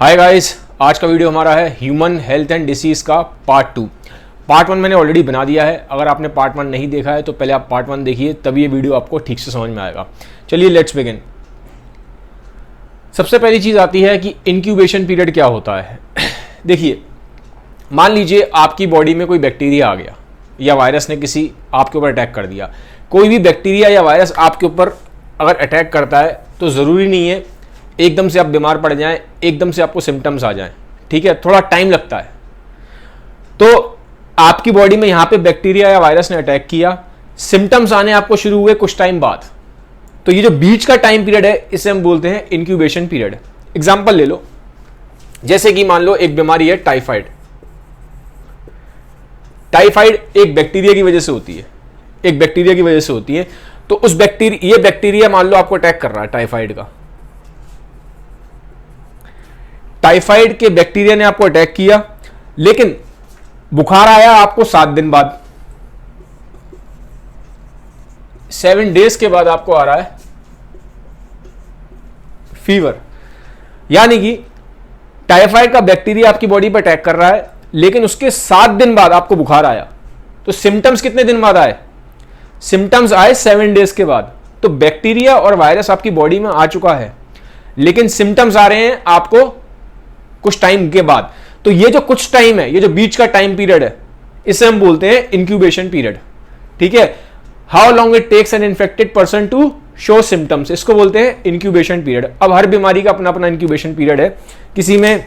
Hi guys, आज का video हमारा है ह्यूमन हेल्थ एंड डिसीज़ का पार्ट 2। पार्ट 1 मैंने ऑलरेडी बना दिया है। अगर आपने पार्ट 1 नहीं देखा है तो पहले आप पार्ट 1 देखिए, तभी ये वीडियो आपको ठीक से समझ में आएगा। चलिए लेट्स बिगिन। सबसे पहली चीज़ आती है कि इंक्यूबेशन पीरियड क्या होता है। देखिए, मान लीजिए आपकी बॉडी में कोई बैक्टीरिया आ गया या वायरस ने किसी आपके ऊपर अटैक कर दिया। कोई भी बैक्टीरिया या वायरस आपके ऊपर अगर अटैक करता है तो ज़रूरी नहीं है एकदम से आप बीमार पड़ जाएं, एकदम से आपको सिम्टम्स आ जाएं। ठीक है, थोड़ा टाइम लगता है। तो आपकी बॉडी में यहां पे बैक्टीरिया या वायरस ने अटैक किया, सिम्टम्स आने आपको शुरू हुए कुछ टाइम बाद। तो ये जो बीच का टाइम पीरियड है इसे हम बोलते हैं इंक्यूबेशन पीरियड। एग्जाम्पल ले लो, जैसे कि मान लो एक बीमारी है टाइफाइड। टाइफाइड एक बैक्टीरिया की वजह से होती है, एक बैक्टीरिया की वजह से होती है। तो उस ये बैक्टीरिया मान लो आपको अटैक कर रहा है टाइफाइड का। टाइफाइड के बैक्टीरिया ने आपको अटैक किया, लेकिन बुखार आया आपको 7 दिन बाद, 7 डेज के बाद आपको आ रहा है फीवर। यानी कि टाइफाइड का बैक्टीरिया आपकी बॉडी पर अटैक कर रहा है, लेकिन उसके 7 दिन बाद आपको बुखार आया। तो सिम्टम्स कितने दिन बाद आए? सिम्टम्स आए 7 डेज के बाद। तो बैक्टीरिया और वायरस आपकी बॉडी में आ चुका है, लेकिन सिम्टम्स आ रहे हैं आपको कुछ टाइम के बाद। तो ये जो कुछ टाइम है, ये जो बीच का टाइम पीरियड है, इसे हम बोलते हैं इंक्यूबेशन पीरियड। ठीक है, how long it takes an infected person to show symptoms, इसको बोलते हैं इंक्यूबेशन पीरियड। अब हर बीमारी का अपना अपना इंक्यूबेशन पीरियड है। किसी में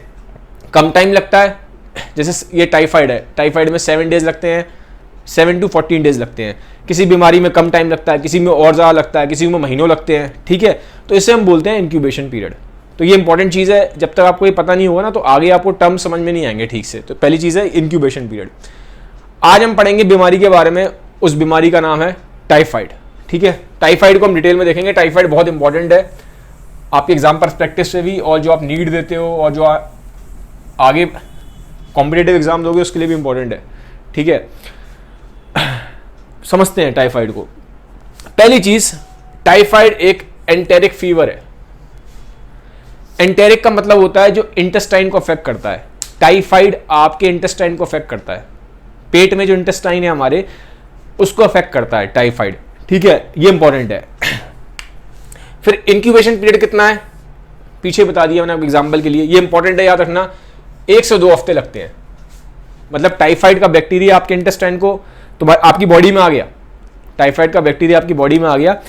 कम टाइम लगता है, जैसे ये टाइफाइड है, टाइफाइड में 7 डेज लगते हैं, 7 to 14 डेज लगते हैं। किसी बीमारी में कम टाइम लगता है, किसी में और ज़्यादा लगता है, किसी में महीनों लगते हैं। ठीक है, तो इसे हम बोलते हैं इंक्यूबेशन पीरियड। तो ये इंपॉर्टेंट चीज़ है, जब तक आपको ये पता नहीं होगा ना तो आगे आपको टर्म समझ में नहीं आएंगे ठीक से। तो पहली चीज़ है इंक्यूबेशन पीरियड। आज हम पढ़ेंगे बीमारी के बारे में, उस बीमारी का नाम है टाइफाइड। ठीक है, टाइफाइड को हम डिटेल में देखेंगे। टाइफाइड बहुत इंपॉर्टेंट है आपके एग्जाम पर्सपेक्टिव से भी, और जो आप नीट देते हो और जो आगे कॉम्पिटिटिव एग्जाम दोगे उसके लिए भी इंपॉर्टेंट है। ठीक है, समझते हैं टाइफाइड को। पहली चीज, टाइफाइड एक एंटेरिक फीवर है। एंटेरिक का मतलब होता है जो इंटेस्टाइन को अफेक्ट करता है। टाइफाइड आपके इंटेस्टाइन को अफेक्ट करता है, पेट में जो इंटेस्टाइन है हमारे, उसको अफेक्ट करता है टाइफाइड। ठीक है, ये इंपॉर्टेंट है। फिर इंक्यूबेशन पीरियड कितना है, पीछे बता दिया मैंने आपको एग्जाम्पल के लिए। ये इंपॉर्टेंट है, याद रखना, 1 से 2 हफ्ते लगते हैं। मतलब टाइफाइड का बैक्टीरिया आपके इंटेस्टाइन को तो आपकी बॉडी में आ गया, टाइफाइड का बैक्टीरिया आपकी बॉडी में आ गया,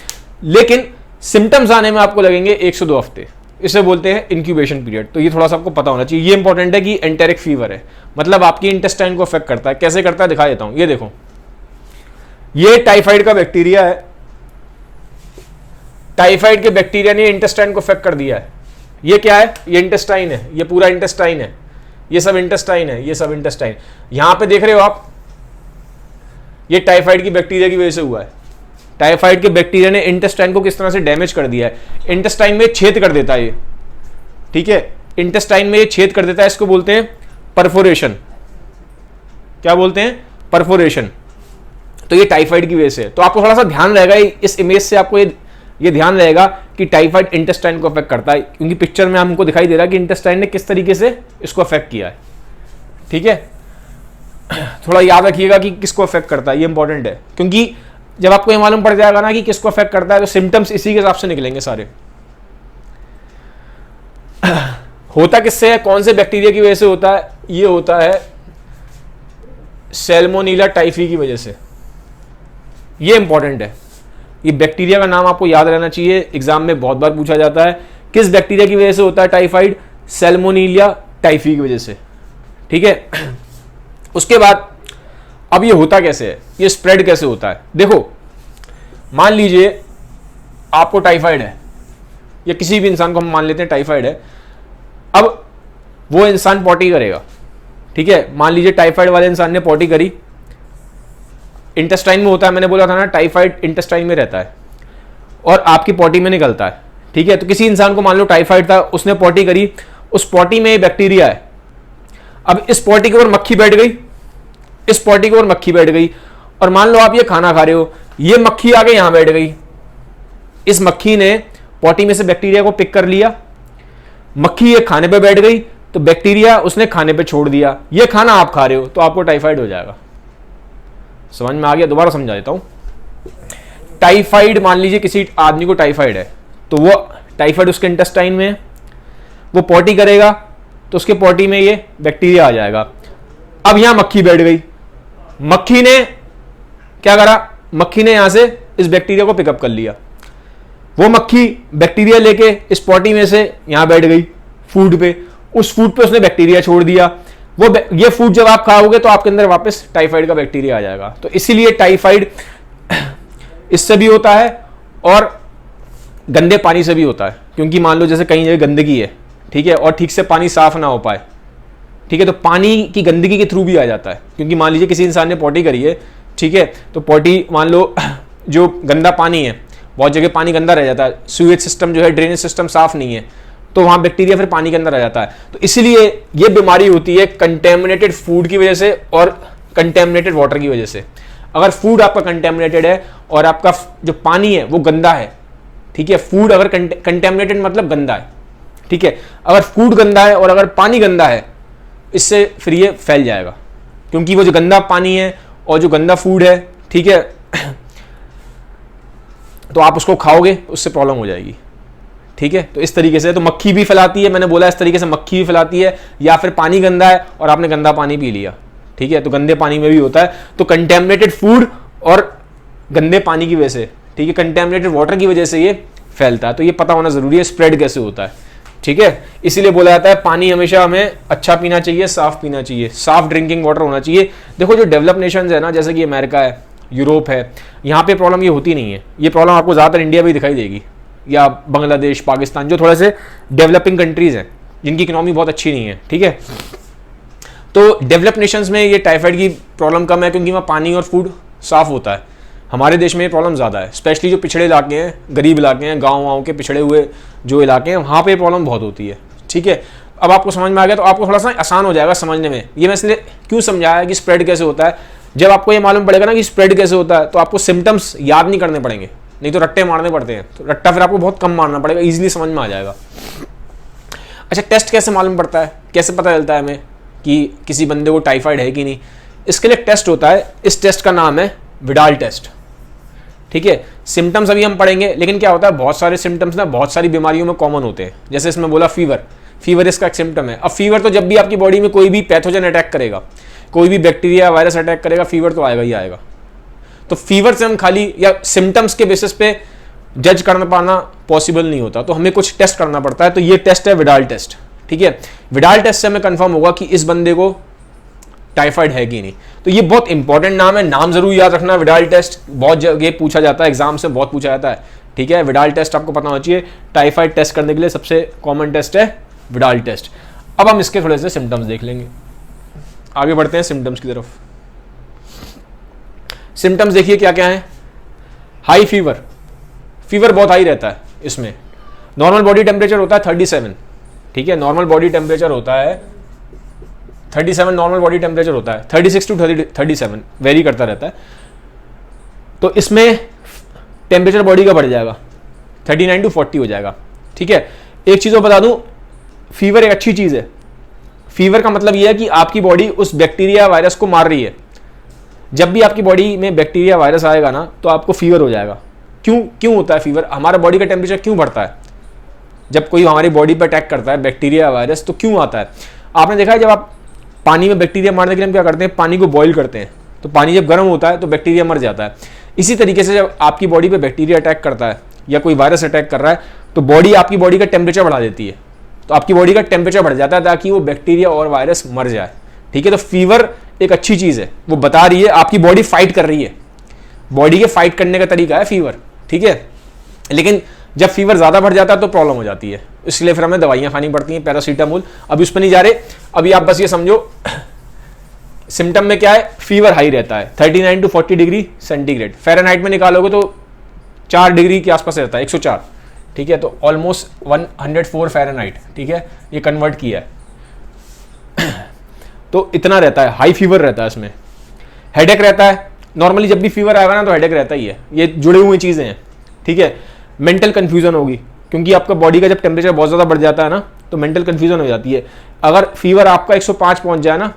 लेकिन सिम्टम्स आने में आपको लगेंगे 1 से 2 हफ्ते। इसे बोलते हैं इंक्यूबेशन पीरियड। तो ये थोड़ा सा आपको पता होना चाहिए। ये इंपॉर्टेंट है कि एंटेरिक फीवर है, मतलब आपकी इंटेस्टाइन को अफेक्ट करता है। कैसे करता है दिखा देता हूं। ये देखो, ये टाइफाइड का बैक्टीरिया है। टाइफाइड के बैक्टीरिया ने इंटेस्टाइन को अफेक्ट कर दिया है। ये क्या है? ये इंटेस्टाइन है, ये पूरा इंटेस्टाइन है, ये सब इंटेस्टाइन है, ये सब इंटेस्टाइन। यहां पे देख रहे हो आप, ये टाइफाइड की बैक्टीरिया की वजह से हुआ है। टाइफाइड के बैक्टीरिया ने इंटेस्टाइन को किस तरह से डैमेज कर दिया है, इंटेस्टाइन में छेद कर देता है ये। ठीक है, इंटेस्टाइन में ये छेद कर देता है, इसको बोलते हैं परफोरेशन। क्या बोलते हैं? परफोरेशन। तो ये टाइफाइड की वजह से। तो आपको थोड़ा सा ध्यान रहेगा इस इमेज से, आपको ये ध्यान रहेगा कि टाइफाइड इंटेस्टाइन को अफेक्ट करता है, क्योंकि पिक्चर में हमको दिखाई दे रहा है कि इंटेस्टाइन ने किस तरीके से इसको अफेक्ट किया है। ठीक है, थोड़ा याद रखिएगा कि किसको अफेक्ट करता है, ये इंपॉर्टेंट है। क्योंकि जब आपको ये मालूम पड़ जाएगा ना कि किसको अफेक्ट करता है, तो सिम्टम्स इसी के हिसाब से निकलेंगे सारे। होता किससे है, कौन से बैक्टीरिया की वजह से होता है? ये होता है सैल्मोनेला टाइफी की वजह से। ये इंपॉर्टेंट है, ये बैक्टीरिया का नाम आपको याद रहना चाहिए, एग्जाम में बहुत बार पूछा जाता है। किस बैक्टीरिया की वजह से होता है टाइफाइड? सैल्मोनेला टाइफी की वजह से। ठीक है, उसके बाद अब ये होता कैसे है, ये स्प्रेड कैसे होता है? देखो, मान लीजिए आपको टाइफाइड है, या किसी भी इंसान को हम मान लेते हैं टाइफाइड है। अब वो इंसान पॉटी करेगा। ठीक है, मान लीजिए टाइफाइड वाले इंसान ने पॉटी करी, इंटेस्टाइन में होता है, मैंने बोला था ना टाइफाइड इंटेस्टाइन में रहता है और आपकी पॉटी में निकलता है। ठीक है, तो किसी इंसान को मान लो टाइफाइड था, उसने पॉटी करी, उस पॉटी में बैक्टीरिया है। अब इस पॉटी के ऊपर मक्खी बैठ गई, इस पॉटी के ऊपर मक्खी बैठ गई, और मान लो आप ये खाना खा रहे हो, ये मक्खी आके यहां बैठ गई। इस मक्खी ने पॉटी में से बैक्टीरिया को पिक कर लिया, मक्खी ये खाने पे बैठ गई, तो बैक्टीरिया उसने खाने पे छोड़ दिया, ये खाना आप खा रहे हो तो आपको टाइफाइड हो जाएगा। समझ में आ गया? दोबारा समझा देता हूं। टाइफाइड, मान लीजिए किसी आदमी को टाइफाइड है, तो वो टाइफाइड उसके इंटेस्टाइन में है, वो पॉटी करेगा तो उसके पॉटी में ये बैक्टीरिया आ जाएगा। अब यहां मक्खी बैठ गई, मक्खी ने क्या करा, मक्खी ने यहां से इस बैक्टीरिया को पिकअप कर लिया, वो मक्खी बैक्टीरिया लेके इस पॉटी में से यहां बैठ गई फूड पे, उस फूड पे उसने बैक्टीरिया छोड़ दिया, वो ये फूड जब आप खाओगे तो आपके अंदर वापस टाइफाइड का बैक्टीरिया आ जाएगा। तो इसीलिए टाइफाइड इससे भी होता है और गंदे पानी से भी होता है, क्योंकि मान लो जैसे कहीं जगह गंदगी है, ठीक है, और ठीक से पानी साफ ना हो पाए, ठीक है, तो पानी की गंदगी के थ्रू भी आ जाता है। क्योंकि मान लीजिए किसी इंसान ने पॉटी करी है, ठीक है, तो पॉटी मान लो जो गंदा पानी है, बहुत जगह पानी गंदा रह जाता है, सीवेज सिस्टम जो है, ड्रेनेज सिस्टम साफ नहीं है, तो वहां बैक्टीरिया फिर पानी के अंदर आ जाता है। तो इसलिए ये बीमारी होती है कंटेमिनेटेड फूड की वजह से और कंटेमिनेटेड वाटर की वजह से। अगर फूड आपका कंटेमिनेटेड है और आपका जो पानी है वो गंदा है, ठीक है, फूड अगर कंटेमिनेटेड मतलब गंदा है, ठीक है, अगर फूड गंदा है और अगर पानी गंदा है, इससे फिर ये फैल जाएगा, क्योंकि वो जो गंदा पानी है और जो गंदा फूड है, ठीक है, तो आप उसको खाओगे उससे प्रॉब्लम हो जाएगी, ठीक है। तो इस तरीके से तो मक्खी भी फैलाती है, मैंने बोला इस तरीके से मक्खी भी फैलाती है, या फिर पानी गंदा है और आपने गंदा पानी पी लिया, ठीक है, तो गंदे पानी में भी होता है। तो कंटेमिनेटेड फूड और गंदे पानी की वजह से, ठीक है, कंटेमिनेटेड वाटर की वजह से ये फैलता है। तो ये पता होना जरूरी है स्प्रेड कैसे होता है, ठीक है। इसीलिए बोला जाता है पानी हमेशा हमें अच्छा पीना चाहिए, साफ पीना चाहिए, साफ ड्रिंकिंग वाटर होना चाहिए। देखो जो डेवलप नेशंस है ना, जैसे कि अमेरिका है, यूरोप है, यहाँ पे प्रॉब्लम ये होती नहीं है। ये प्रॉब्लम आपको ज़्यादातर इंडिया में दिखाई देगी, या बांग्लादेश, पाकिस्तान, जो थोड़े से डेवलपिंग कंट्रीज हैं जिनकी इकोनॉमी बहुत अच्छी नहीं है, ठीक है। तो डेवलप नेशंस में ये टाइफाइड की प्रॉब्लम कम है, क्योंकि वहाँ पानी और फूड साफ होता है। हमारे देश में ये प्रॉब्लम ज़्यादा है, स्पेशली जो पिछड़े इलाके हैं, गरीब इलाके हैं, गाँव के पिछड़े हुए जो इलाके हैं, वहाँ पे प्रॉब्लम बहुत होती है, ठीक है। अब आपको समझ में आ गया तो आपको थोड़ा सा आसान हो जाएगा समझने में। ये मैं इसलिए क्यों समझाया कि स्प्रेड कैसे होता है। जब आपको ये मालूम पड़ेगा ना कि स्प्रेड कैसे होता है, तो आपको सिम्टम्स याद नहीं करने पड़ेंगे, नहीं तो रट्टे मारने पड़ते हैं। तो रट्टा फिर आपको बहुत कम मारना पड़ेगा, इजीली समझ में आ जाएगा। अच्छा, टेस्ट कैसे मालूम पड़ता है, कैसे पता चलता है हमें कि किसी बंदे को टाइफाइड है कि नहीं? इसके लिए टेस्ट होता है, इस टेस्ट का नाम है विडाल टेस्ट, ठीक है। सिम्टम्स अभी हम पढ़ेंगे, लेकिन क्या होता है, बहुत सारे सिम्टम्स ना बहुत सारी बीमारियों में कॉमन होते हैं। जैसे इसमें बोला फीवर, फीवर इसका एक सिम्टम है। अब फीवर तो जब भी आपकी बॉडी में कोई भी पैथोजन अटैक करेगा, कोई भी बैक्टीरिया वायरस अटैक करेगा, फीवर तो आएगा ही आएगा। तो फीवर से हम खाली या सिम्टम्स के बेसिस पे जज कर पाना पॉसिबल नहीं होता, तो हमें कुछ टेस्ट करना पड़ता है। तो ये टेस्ट है विडाल टेस्ट, ठीक है। विडाल टेस्ट से हमें कंफर्म होगा कि इस बंदे को टाइफाइड है कि नहीं। तो ये बहुत इंपॉर्टेंट नाम है, नाम जरूर याद रखना। विडाल टेस्ट बहुत जगह पूछा जाता है, एग्जाम से बहुत पूछा जाता है, ठीक है। विडाल टेस्ट आपको पता होना चाहिए। टाइफाइड टेस्ट करने के लिए सबसे कॉमन टेस्ट है विडाल टेस्ट। अब हम इसके थोड़े से सिम्टम्स देख लेंगे, आगे बढ़ते हैं सिम्टम्स की तरफ। सिम्टम्स देखिए क्या क्या है। हाई फीवर, फीवर बहुत हाई रहता है इसमें। नॉर्मल बॉडी टेम्परेचर होता है 37, ठीक है, नॉर्मल बॉडी टेम्परेचर होता है 37, नॉर्मल बॉडी टेम्परेचर होता है 36 टू 37, वेरी करता रहता है। तो इसमें टेम्परेचर बॉडी का बढ़ जाएगा, 39 टू 40 हो जाएगा, ठीक है। एक चीज़ और बता दूं, फीवर एक अच्छी चीज़ है। फीवर का मतलब यह है कि आपकी बॉडी उस बैक्टीरिया वायरस को मार रही है। जब भी आपकी बॉडी में बैक्टीरिया वायरस आएगा ना, तो आपको फीवर हो जाएगा। क्यों होता है फीवर? हमारा बॉडी का टेम्परेचर क्यों बढ़ता है जब कोई हमारी बॉडी पर अटैक करता है बैक्टीरिया वायरस? तो क्यों आता है? आपने देखा है जब आप पानी में बैक्टीरिया मारने के लिए हम क्या करते हैं, पानी को बॉईल करते हैं, तो पानी जब गर्म होता है तो बैक्टीरिया मर जाता है। इसी तरीके से जब आपकी बॉडी पे बैक्टीरिया अटैक करता है या कोई वायरस अटैक कर रहा है, तो बॉडी आपकी बॉडी का टेम्परेचर बढ़ा देती है। तो आपकी बॉडी का टेम्परेचर बढ़ जाता है ताकि वो बैक्टीरिया और वायरस मर जाए, ठीक है। तो फीवर एक अच्छी चीज़ है, वो बता रही है आपकी बॉडी फाइट कर रही है। बॉडी के फाइट करने का तरीका है फीवर, ठीक है। लेकिन जब फीवर ज़्यादा बढ़ जाता है तो प्रॉब्लम हो जाती है, इसलिए फिर हमें दवाइयाँ खानी पड़ती हैं, पैरासीटामोल। अभी उस पर नहीं जा रहे, अभी आप बस ये समझो सिम्टम में क्या है, फीवर हाई रहता है 39 टू 40 डिग्री सेंटीग्रेड। फ़ारेनहाइट में निकालोगे तो 4 डिग्री के आसपास रहता है, 104, ठीक है। तो ऑलमोस्ट 104 फ़ारेनहाइट, ठीक है, ये कन्वर्ट किया है। तो इतना रहता है, हाई फीवर रहता है इसमें। हेडेक रहता है, नॉर्मली जब भी फीवर आएगा ना तो हेडेक रहता ही है, ये जुड़ी हुई चीज़ें हैं, ठीक है। मेंटल कन्फ्यूजन होगी, क्योंकि आपका बॉडी का जब टेम्परेचर बहुत ज़्यादा बढ़ जाता है ना, तो मेंटल कंफ्यूजन हो जाती है। अगर फीवर आपका 105 पहुंच जाए ना,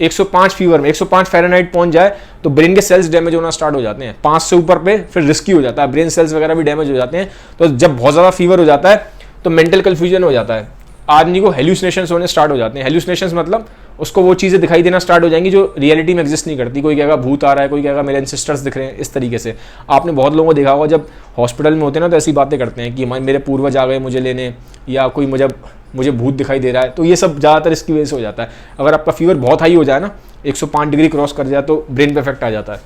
105 फीवर में 105 फ़ारेनहाइट पहुंच जाए तो ब्रेन के सेल्स डैमेज होना स्टार्ट हो जाते हैं। 5 से ऊपर पे फिर रिस्की हो जाता है, ब्रेन सेल्स वगैरह भी डैमेज हो जाते हैं। तो जब बहुत ज़्यादा फीवर हो जाता है तो मेंटल कंफ्यूजन हो जाता है, आदमी को हेल्यूसिनेशंस होने स्टार्ट हो जाते हैं। हेल्यूसिनेशंस मतलब उसको वो चीज़ें दिखाई देना स्टार्ट हो जाएंगी जो रियलिटी में एग्जिस्ट नहीं करती। कोई कहेगा भूत आ रहा है, कोई कहेगा मेरे एंसेस्टर्स दिख रहे हैं, इस तरीके से। आपने बहुत लोगों को देखा होगा जब हॉस्पिटल में होते हैं ना तो ऐसी बातें करते हैं कि मेरे पूर्वज आ गए मुझे लेने, या कोई मुझे भूत दिखाई दे रहा है। तो ये सब ज़्यादातर इसकी वजह से हो जाता है। अगर आपका फीवर बहुत हाई हो जाए ना, 105 डिग्री क्रॉस कर जाए तो ब्रेन पे इफेक्ट आ जाता है।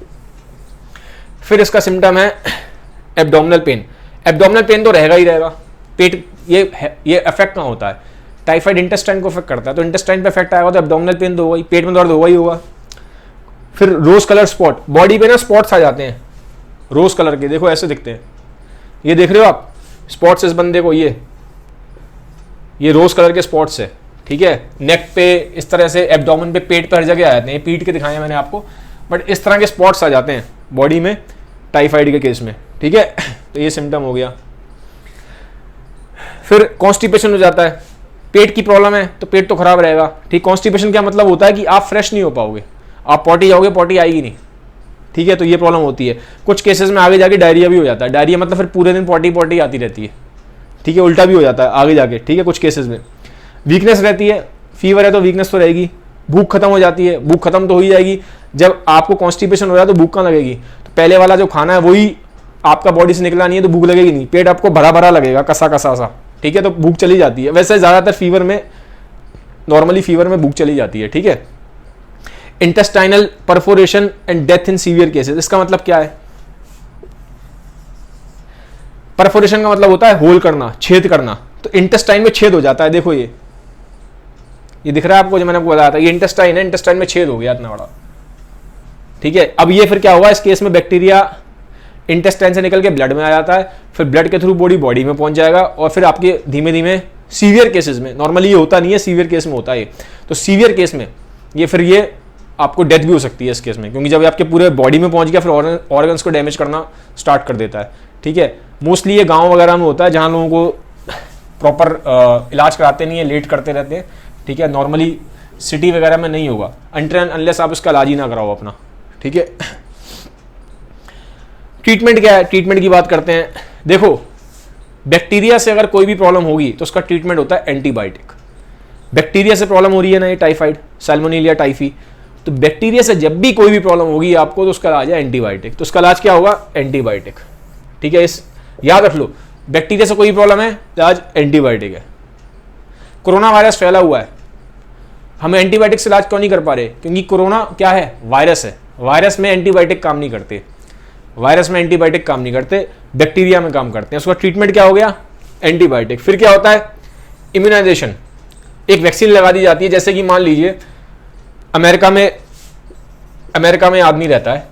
फिर इसका सिम्टम है एब्डोमिनल पेन। एब्डोमिनल पेन तो रहेगा ही रहेगा। पेट ये अफेक्ट कहाँ होता है? टाइफाइड इंटेस्टाइन को अफेक्ट करता है, तो इंटेस्टाइन पे इफेक्ट आएगा तो एब्डोमिनल पेन तो होगा ही, पेट में दर्द होगा ही होगा। फिर रोज कलर स्पॉट, बॉडी पे ना स्पॉट्स आ जाते हैं रोज कलर के, देखो ऐसे दिखते हैं, ये देख रहे हो आप स्पॉट्स इस बंदे को, ये रोज कलर के स्पॉट्स है, ठीक है। नेक पे इस तरह से, एब्डोमेन पे, पेट पे हर जगह आ जाते हैं। ये पीट के दिखाए मैंने आपको, बट इस तरह के स्पॉट्स आ जाते हैं बॉडी में टाइफाइड के केस में, ठीक है। तो ये सिम्टम हो गया। फिर कॉन्स्टिपेशन हो जाता है, पेट की प्रॉब्लम है तो पेट तो खराब रहेगा, ठीक। कॉन्स्टिपेशन क्या मतलब होता है कि आप फ्रेश नहीं हो पाओगे, आप पॉटी जाओगे पॉटी आएगी नहीं, ठीक है। तो ये प्रॉब्लम होती है। कुछ केसेस में आगे जाके डायरिया भी हो जाता है। डायरिया मतलब फिर पूरे दिन पॉटी आती रहती है, ठीक है। उल्टा भी हो जाता है आगे जाके, ठीक है। कुछ केसेस में वीकनेस रहती है, फीवर है तो वीकनेस तो रहेगी। भूख खत्म हो जाती है, भूख खत्म तो हो ही जाएगी। जब आपको कॉन्स्टिपेशन हो जाए तो भूख कहाँ लगेगी? तो पहले वाला जो खाना है वही आपका बॉडी से निकला नहीं है तो भूख लगेगी नहीं, पेट आपको भरा भरा लगेगा, कसा कसा सा, ठीक है। तो भूख चली जाती है। वैसे ज़्यादातर फीवर में, नॉर्मली फीवर में भूख चली जाती है, ठीक है। Intestinal perforation and death in severe cases, इसका मतलब क्या है? परफोरेशन का मतलब होता है होल करना, छेद करना। तो इंटेस्टाइन में छेद हो जाता है, देखो ये दिख रहा है आपको, जो मैंने आपको बताया था, ये इंटेस्टाइन है, इंटेस्टाइन में छेद हो गया इतना बड़ा, ठीक है। अब ये फिर क्या हुआ, इस केस में बैक्टीरिया इंटेस्टाइन से निकल के ब्लड में आ जाता है, फिर ब्लड के थ्रू बॉडी में पहुंच जाएगा, और फिर आपके धीमे धीमे सीवियर केसेस में, नॉर्मली ये होता नहीं है, सीवियर केस में होता है ये, तो सीवियर केस में ये फिर ये आपको डेथ भी हो सकती है इस केस में, क्योंकि जब आपके पूरे बॉडी में पहुंच गया फिर ऑर्गन्स को डैमेज करना स्टार्ट कर देता है, ठीक है। मोस्टली ये गाँव वगैरह में होता है जहाँ लोगों को प्रॉपर इलाज कराते नहीं है, लेट करते रहते हैं, ठीक है। नॉर्मली सिटी वगैरह में नहीं होगा अनटिल अनलेस आप इसका इलाज ही ना कराओ अपना, ठीक है। ट्रीटमेंट क्या है? ट्रीटमेंट की बात करते हैं। देखो, बैक्टीरिया से अगर कोई भी प्रॉब्लम होगी तो उसका ट्रीटमेंट होता है एंटीबायोटिक। बैक्टीरिया से प्रॉब्लम हो रही है ना, ये टाइफाइड, सैल्मोनेलिया टाइफी, तो बैक्टीरिया से जब भी कोई भी प्रॉब्लम होगी आपको तो उसका इलाज है एंटीबायोटिक। तो उसका इलाज क्या होगा? एंटीबायोटिक, ठीक है। इस याद रख लो, बैक्टीरिया से कोई प्रॉब्लम है, इलाज एंटीबायोटिक है। कोरोना वायरस फैला हुआ है, हम एंटीबायोटिक से इलाज क्यों नहीं कर पा रहे? क्योंकि कोरोना क्या है? वायरस है। वायरस में एंटीबायोटिक काम नहीं करते, वायरस में एंटीबायोटिक काम नहीं करते, बैक्टीरिया में काम करते हैं। उसका ट्रीटमेंट क्या हो गया? एंटीबायोटिक। फिर क्या होता है? इम्यूनाइजेशन। एक वैक्सीन लगा दी जाती है, जैसे कि मान लीजिए अमेरिका में आदमी रहता है।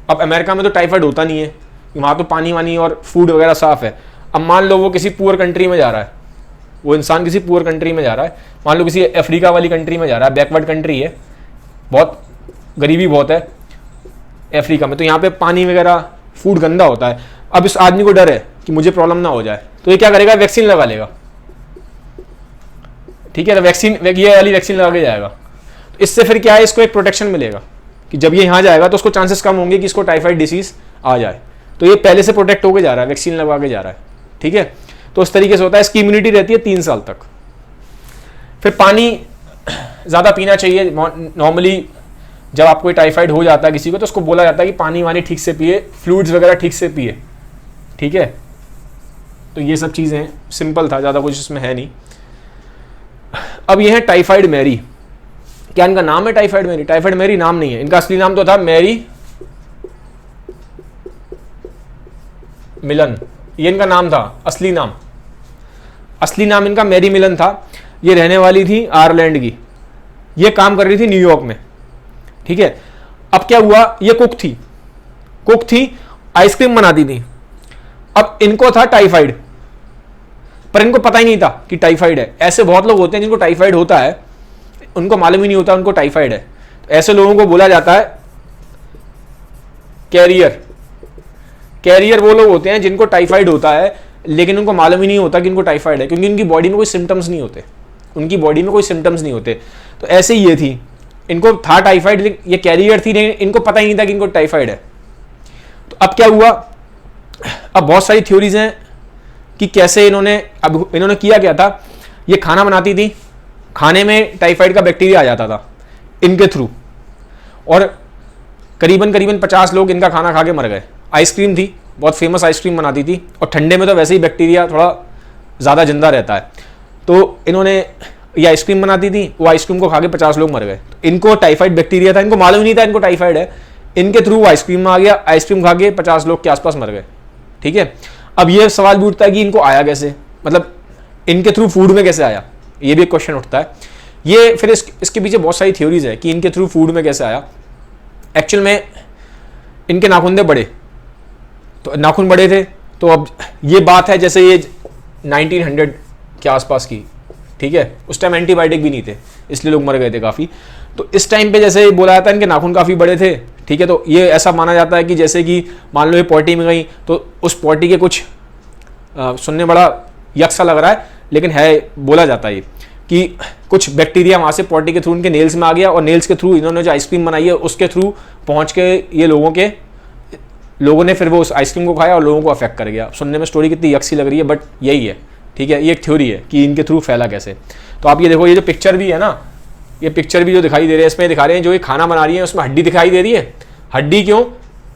अब अमेरिका में तो टाइफाइड होता नहीं है, वहाँ तो पानी वानी और फूड वगैरह साफ है। अब मान लो वो किसी पुअर कंट्री में जा रहा है, वो इंसान किसी पुअर कंट्री में जा रहा है, मान लो किसी अफ्रीका वाली कंट्री में जा रहा है, बैकवर्ड कंट्री है, बहुत गरीबी बहुत है अफ्रीका में, तो यहाँ पे पानी वगैरह फूड गंदा होता है। अब इस आदमी को डर है कि मुझे प्रॉब्लम ना हो जाए, तो ये क्या करेगा? वैक्सीन लगा लेगा, ठीक है। तो वैक्सीन, ये वाली वैक्सीन लगा के जाएगा। तो इससे फिर क्या है? इसको एक प्रोटेक्शन मिलेगा कि जब ये यहाँ जाएगा तो उसको चांसेस कम होंगे कि इसको टाइफाइड डिसीज आ जाए। तो ये पहले से प्रोटेक्ट होकर जा रहा है, वैक्सीन लगा के जा रहा है, ठीक है। तो इस तरीके से होता है। इसकी इम्यूनिटी रहती है 3 साल तक। फिर पानी ज़्यादा पीना चाहिए। नॉर्मली जब आपको टाइफाइड हो जाता है किसी को तो उसको बोला जाता है कि पानी वानी ठीक से पिए, फ्लूइड्स वगैरह ठीक से पिए, ठीक है। तो ये सब चीज़ें, सिंपल था, ज़्यादा कुछ इसमें है नहीं। अब ये है टाइफाइड मैरी। क्या इनका नाम है टाइफाइड मैरी? टाइफाइड मैरी नाम नहीं है, इनका असली नाम तो था मैरी मिलन, ये इनका नाम था, असली नाम इनका मैरी मिलन था। ये रहने वाली थी आयरलैंड की, ये काम कर रही थी न्यूयॉर्क में, ठीक है। अब क्या हुआ? ये कुक थी, आइसक्रीम बनाती थी। अब इनको था टाइफाइड, पर इनको पता ही नहीं था कि टाइफाइड है। ऐसे बहुत लोग होते हैं जिनको टाइफाइड होता है, उनको मालूम ही नहीं होता उनको टाइफाइड है। तो ऐसे लोगों को बोला जाता है कैरियर। वो लोग होते हैं जिनको टाइफाइड होता है लेकिन उनको मालूम ही नहीं होता कि इनको टाइफाइड है, क्योंकि उनकी बॉडी में कोई सिम्टम्स नहीं होते, उनकी बॉडी में कोई सिम्टम्स नहीं होते। तो ऐसे ही ये थी, इनको था टाइफाइड, ये कैरियर थी, लेकिन इनको पता ही नहीं था कि इनको टाइफाइड है। तो अब क्या हुआ, अब बहुत सारी थ्योरीज हैं कि कैसे इन्होंने किया क्या था। ये खाना बनाती थी, खाने में टाइफाइड का बैक्टीरिया आ जाता था इनके थ्रू, और करीबन 50 लोग इनका खाना खा के मर गए। आइसक्रीम थी, बहुत फेमस आइसक्रीम बनाती थी, और ठंडे में तो वैसे ही बैक्टीरिया थोड़ा ज़्यादा जिंदा रहता है। तो इन्होंने ये आइसक्रीम बनाती थी, वो आइसक्रीम को खा के 50 लोग मर गए। तो इनको टाइफाइड बैक्टीरिया था, इनको मालूम नहीं था इनको टाइफाइड है, इनके थ्रू आइसक्रीम में आ गया, आइसक्रीम खा के 50 लोग के आसपास मर गए। ठीक है, अब ये सवाल भी उठता है कि इनको आया कैसे, मतलब इनके थ्रू फूड में कैसे आया, ये भी एक क्वेश्चन उठता है। ये फिर इसके पीछे बहुत सारी थ्योरीज है कि इनके थ्रू फूड में कैसे आया। एक्चुअल में इनके नाखून थे बड़े, तो नाखून बड़े थे, तो अब ये बात है जैसे ये 1900 के आसपास की, ठीक है, उस टाइम एंटीबायोटिक भी नहीं थे, इसलिए लोग मर गए थे काफ़ी। तो इस टाइम पे जैसे बोला जाता है इनके नाखून काफ़ी बड़े थे, ठीक है, तो ये ऐसा माना जाता है कि जैसे कि मान लो ये पॉटी में गई, तो उस पॉटी के कुछ सुनने बड़ा यक्सा लग रहा है, लेकिन है, बोला जाता है कि कुछ बैक्टीरिया वहाँ से पॉटी के थ्रू उनके नेल्स में आ गया, और नेल्स के थ्रू इन्होंने जो आइसक्रीम बनाई है उसके थ्रू पहुँच के ये लोगों ने फिर वो उस आइसक्रीम को खाया और लोगों को अफेक्ट कर गया। सुनने में स्टोरी कितनी यक्सी लग रही है, बट यही है, ठीक है, ये एक थ्योरी है कि इनके थ्रू फैला कैसे। तो आप ये देखो, ये जो पिक्चर भी है ना, ये पिक्चर भी जो दिखाई दे रही है, इसमें दिखा रहे हैं जो ये खाना बना रही है उसमें हड्डी दिखाई दे रही है। हड्डी क्यों?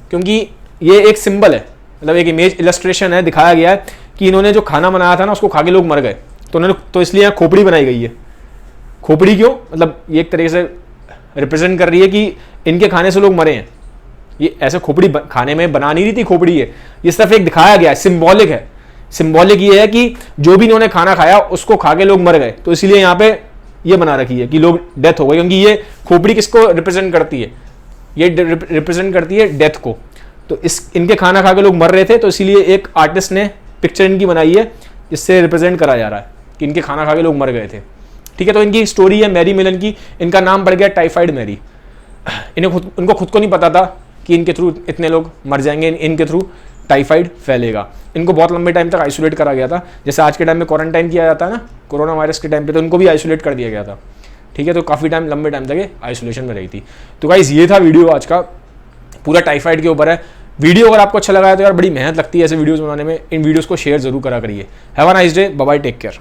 क्योंकि ये एक सिंबल है, मतलब एक इमेज इलस्ट्रेशन है, दिखाया गया है कि इन्होंने जो खाना बनाया था ना उसको खा के लोग मर गए, तो उन्होंने, तो इसलिए यहाँ खोपड़ी बनाई गई है। खोपड़ी क्यों? मतलब ये एक तरीके से रिप्रेजेंट कर रही है कि इनके खाने से लोग मरे हैं। ये ऐसे खोपड़ी खाने में बना नहीं रही थी, खोपड़ी है, ये सिर्फ एक दिखाया गया है, सिंबॉलिक है। सिंबॉलिक ये है कि जो भी इन्होंने खाना खाया उसको खा के लोग मर गए, तो इसलिए यहाँ पे ये बना रखी है कि लोग डेथ हो गई, क्योंकि ये खोपड़ी किसको रिप्रेजेंट करती है? ये रिप्रेजेंट करती है डेथ को। तो इनके खाना खा के लोग मर रहे थे, तो इसीलिए एक आर्टिस्ट ने पिक्चर इनकी बनाई है जिससे रिप्रेजेंट करा जा रहा है कि इनके खाना खा के लोग मर गए थे। ठीक है, तो इनकी स्टोरी है मैरी मिलन की, इनका नाम पड़ गया टाइफाइड मैरी। उनको खुद को नहीं पता था कि इनके थ्रू इतने लोग मर जाएंगे, इनके थ्रू टाइफाइड फैलेगा। इनको बहुत लंबे टाइम तक आइसोलेट करा गया था, जैसे आज के टाइम में क्वारंटाइन किया जाता है ना कोरोना वायरस के टाइम पे, तो इनको भी आइसोलेट कर दिया गया था। ठीक है, तो काफ़ी टाइम, लंबे टाइम तक आइसोलेशन में रही थी। तो गाइस ये था वीडियो आज का, पूरा टाइफाइड के ऊपर है। वीडियो अगर आपको अच्छा लगा है तो यार बड़ी मेहनत लगती है ऐसे वीडियोस बनाने में, इन वीडियोस को शेयर जरूर करा करिए। Have a nice day, bye bye, take care.